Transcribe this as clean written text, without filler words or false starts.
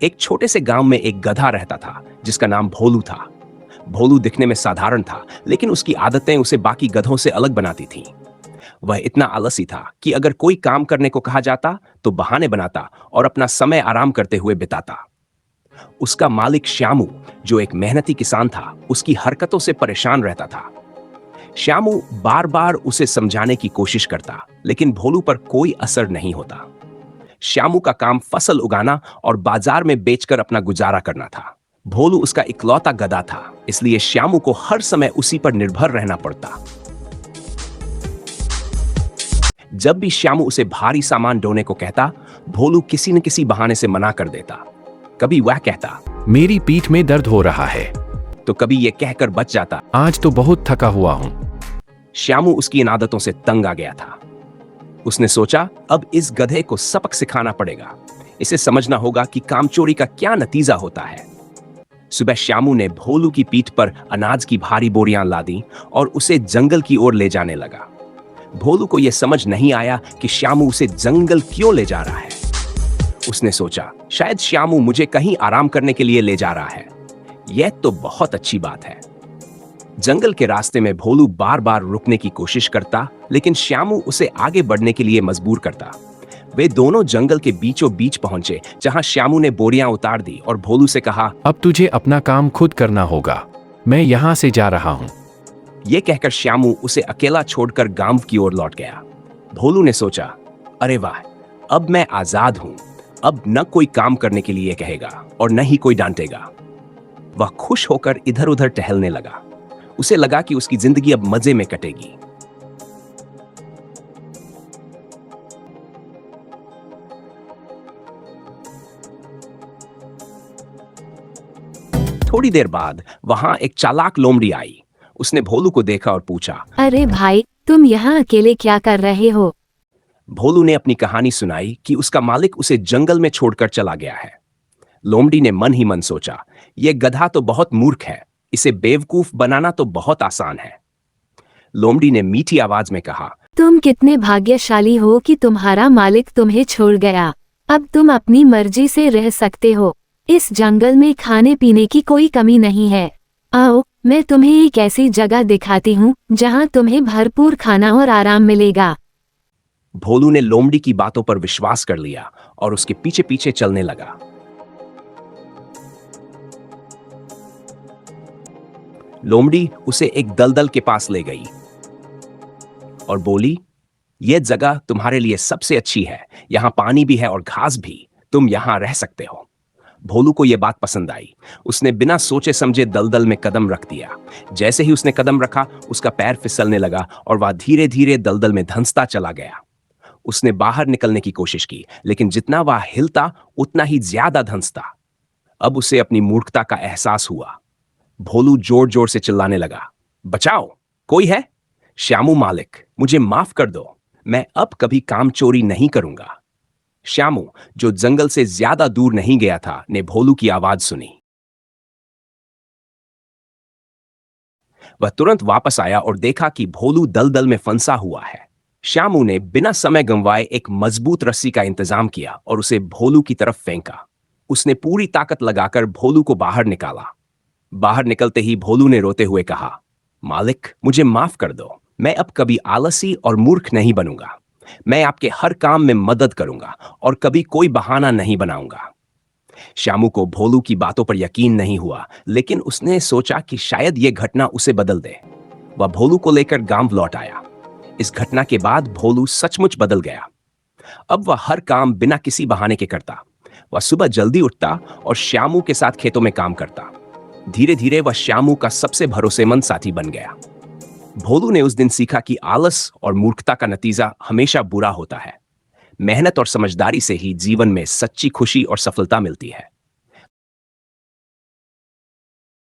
एक छोटे से गांव में एक गधा रहता था जिसका नाम भोलू था। भोलू दिखने में साधारण था, लेकिन उसकी आदतें उसे बाकी गधों से अलग बनाती थीं। वह इतना आलसी था कि अगर कोई काम करने को कहा जाता तो बहाने बनाता और अपना समय आराम करते हुए बिताता। उसका मालिक श्यामू, जो एक मेहनती किसान था, उसकी हरकतों से परेशान रहता था। श्यामू बार बार उसे समझाने की कोशिश करता, लेकिन भोलू पर कोई असर नहीं होता। श्यामू का काम फसल उगाना और बाजार में बेचकर अपना गुजारा करना था। भोलू उसका इकलौता गधा था, इसलिए श्यामू को हर समय उसी पर निर्भर रहना पड़ता। जब भी श्यामू उसे भारी सामान ढोने को कहता, भोलू किसी न किसी बहाने से मना कर देता। कभी वह कहता, मेरी पीठ में दर्द हो रहा है, तो कभी यह कहकर बच जाता, आज तो बहुत थका हुआ हूँ। श्यामू उसकी इन आदतों से तंग आ गया था। उसने सोचा, अब इस गधे को सबक सिखाना पड़ेगा। इसे समझना होगा कि कामचोरी का क्या नतीजा होता है। सुबह श्यामू ने भोलू की पीठ पर अनाज की भारी बोरियां लादी और उसे जंगल की ओर ले जाने लगा। भोलू को यह समझ नहीं आया कि श्यामू उसे जंगल क्यों ले जा रहा है। उसने सोचा, शायद श्यामू मुझे कहीं आराम करने के लिए ले जा रहा है। यह तो बहुत अच्छी बात है। जंगल के रास्ते में भोलू बार बार रुकने की कोशिश करता, लेकिन श्यामू उसे आगे बढ़ने के लिए मजबूर करता। वे दोनों जंगल के बीचों बीच पहुंचे, जहां श्यामू ने बोरियां उतार दी और भोलू से कहा, अब तुझे अपना काम खुद करना होगा, मैं यहाँ से जा रहा हूँ। यह कहकर श्यामू उसे अकेला छोड़कर गांव की ओर लौट गया। भोलू ने सोचा, अरे वाह, अब मैं आजाद हूं। अब न कोई काम करने के लिए कहेगा और न ही कोई डांटेगा। वह खुश होकर इधर उधर टहलने लगा। उसे लगा कि उसकी जिंदगी अब मजे में कटेगी। थोड़ी देर बाद वहां एक चालाक लोमड़ी आई। उसने भोलू को देखा और पूछा, अरे भाई, तुम यहाँ अकेले क्या कर रहे हो? भोलू ने अपनी कहानी सुनाई कि उसका मालिक उसे जंगल में छोड़कर चला गया है। लोमड़ी ने मन ही मन सोचा, यह गधा तो बहुत मूर्ख है, इसे बेवकूफ बनाना तो बहुत आसान है। लोमड़ी ने मीठी आवाज में कहा, तुम कितने भाग्यशाली हो कि तुम्हारा मालिक तुम्हें छोड़ गया। अब तुम अपनी मर्जी से रह सकते हो। इस जंगल में खाने पीने की कोई कमी नहीं है। आओ, मैं तुम्हें एक ऐसी जगह दिखाती हूँ जहाँ तुम्हें भरपूर खाना और आराम मिलेगा। भोलू ने लोमड़ी की बातों पर विश्वास कर लिया और उसके पीछे पीछे चलने लगा। लोमड़ी उसे एक दलदल के पास ले गई और बोली, यह जगह तुम्हारे लिए सबसे अच्छी है। यहां पानी भी है और घास भी। तुम यहां रह सकते हो। भोलू को यह बात पसंद आई। उसने बिना सोचे समझे दलदल में कदम रख दिया। जैसे ही उसने कदम रखा, उसका पैर फिसलने लगा और वह धीरे धीरे दलदल में धंसता चला गया। उसने बाहर निकलने की कोशिश की, लेकिन जितना वह हिलता उतना ही ज्यादा धंसता। अब उसे अपनी मूर्खता का एहसास हुआ। भोलू जोर जोर से चिल्लाने लगा, बचाओ, कोई है? श्यामू मालिक, मुझे माफ कर दो। मैं अब कभी काम चोरी नहीं करूंगा। श्यामू, जो जंगल से ज्यादा दूर नहीं गया था, ने भोलू की आवाज सुनी। वह तुरंत वापस आया और देखा कि भोलू दलदल में फंसा हुआ है। श्यामू ने बिना समय गंवाए एक मजबूत रस्सी का इंतजाम किया और उसे भोलू की तरफ फेंका। उसने पूरी ताकत लगाकर भोलू को बाहर निकाला। बाहर निकलते ही भोलू ने रोते हुए कहा, मालिक, मुझे माफ कर दो। मैं अब कभी आलसी और मूर्ख नहीं बनूंगा। मैं आपके हर काम में मदद करूंगा और कभी कोई बहाना नहीं बनाऊंगा। श्यामू को भोलू की बातों पर यकीन नहीं हुआ, लेकिन उसने सोचा कि शायद यह घटना उसे बदल दे। वह भोलू को लेकर गांव लौट आया। इस घटना के बाद भोलू सचमुच बदल गया। अब वह हर काम बिना किसी बहाने के करता। वह सुबह जल्दी उठता और श्यामू के साथ खेतों में काम करता। धीरे धीरे वह श्यामू का सबसे भरोसेमंद साथी बन गया। भोलू ने उस दिन सीखा कि आलस और मूर्खता का नतीजा हमेशा बुरा होता है। मेहनत और समझदारी से ही जीवन में सच्ची खुशी और सफलता मिलती है।